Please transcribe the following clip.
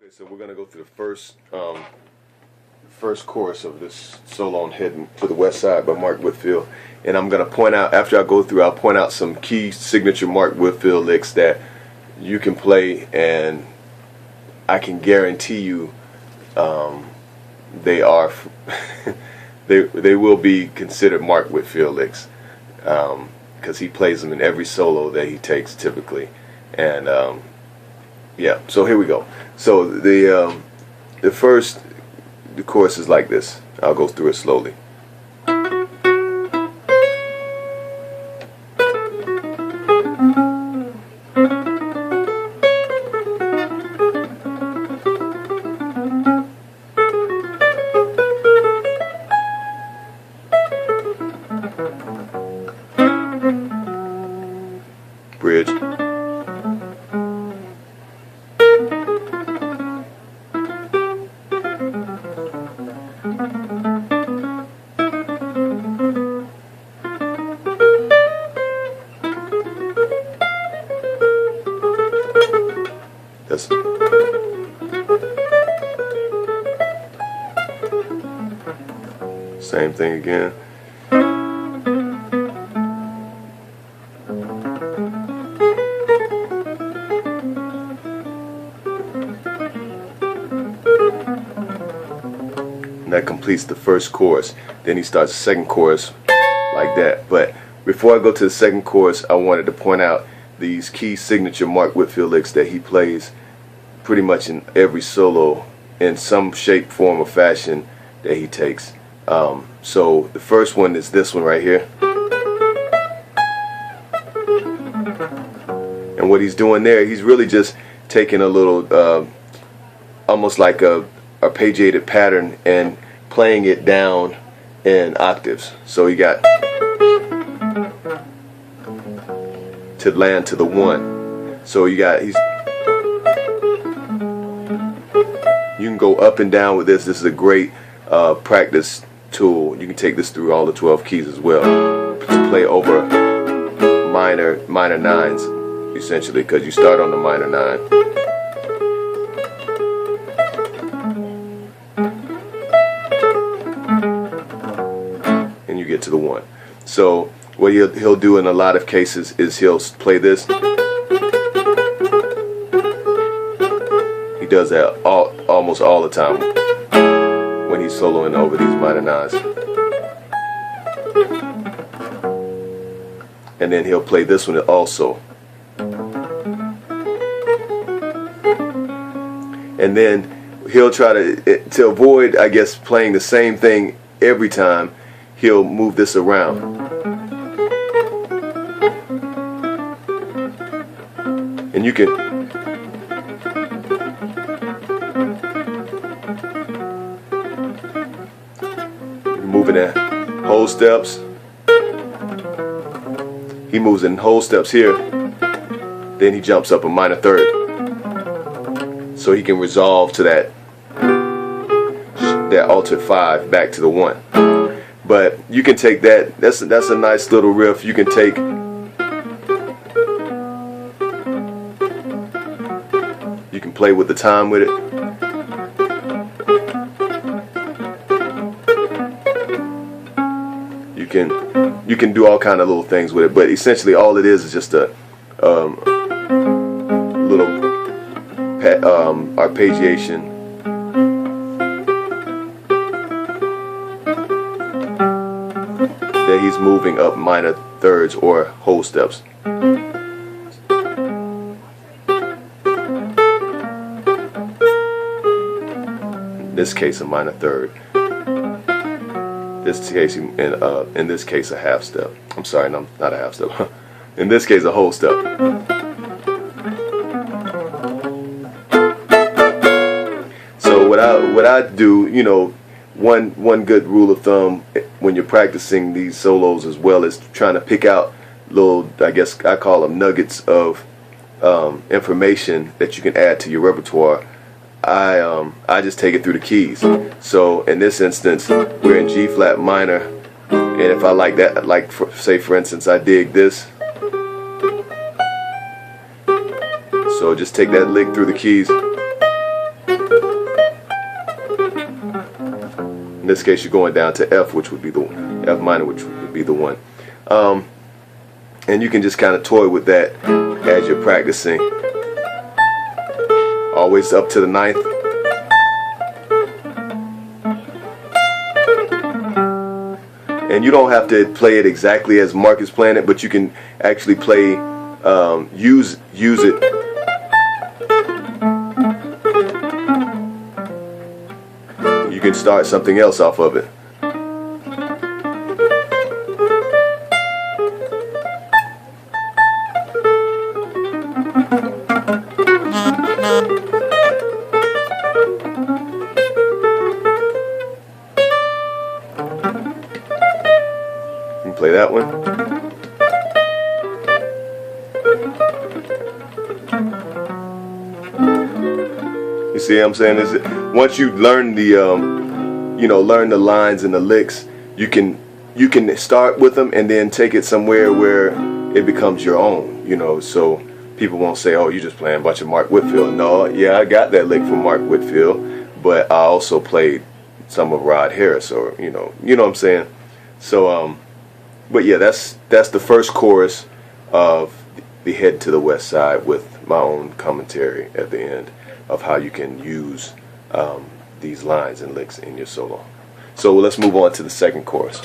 Okay, so we're gonna go through the first chorus of this solo on Headin to the West Side by Mark Whitfield, and I'm gonna point out after I go through, I'll point out some key signature Mark Whitfield licks that you can play, and I can guarantee you, they are they will be considered Mark Whitfield licks, because he plays them in every solo that he takes typically, and yeah. So here we go. So the chorus is like this. I'll go through it slowly. Bridge. That's same thing again. And that completes the first chorus. Then he starts the second chorus like that. But before I go to the second chorus, I wanted to point out these key signature Mark Whitfield licks that he plays pretty much in every solo in some shape, form, or fashion that he takes. So the first one is this one right here. And what he's doing there, he's really just taking a little, almost like a arpeggiated pattern and playing it down in octaves. So you got to land to the one. So you got, you can go up and down with this. This is a great practice tool. You can take this through all the 12 keys as well to play over minor nines, essentially, because you start on the minor nine. And you get to the one. So what he'll do in a lot of cases is he'll play this. He does that almost all the time when he's soloing over these minor nines. And then he'll play this one also. And then he'll try to avoid, I guess, playing the same thing every time, he'll move this around. And you can moving in whole steps. He moves in whole steps here. Then he jumps up a minor third, so he can resolve to that altered 5 back to the 1. But you can take that. That's a nice little riff. You can take. You can play with the time with it. You can do all kind of little things with it, but essentially all it is just a little arpeggiation that he's moving up minor thirds or whole steps. In this case, a minor third. This case, in this case, a half step. I'm sorry, no, not a half step. In this case, a whole step. So what I do, you know, one good rule of thumb when you're practicing these solos as well is trying to pick out little, I guess I call them nuggets of information that you can add to your repertoire. I just take it through the keys. So in this instance, we're in G flat minor, and if I like that, like say for instance, I dig this. So just take that lick through the keys. In this case, you're going down to F, which would be the F minor, which would be the 1. And you can just kind of toy with that as you're practicing. Always up to the 9th. And you don't have to play it exactly as Mark is playing it, but you can actually play, use it. You can start something else off of it. You can play that one. You see what I'm saying? Is it, once you learn the learn the lines and the licks, you can start with them and then take it somewhere where it becomes your own, so people won't say, oh, you're just playing a bunch of Mark Whitfield. No, yeah, I got that lick from Mark Whitfield, but I also played some of Rod Harris, or you know what I'm saying. So but yeah, that's the first chorus of the Head to the West Side, with my own commentary at the end of how you can use these lines and licks in your solo. So let's move on to the second chorus.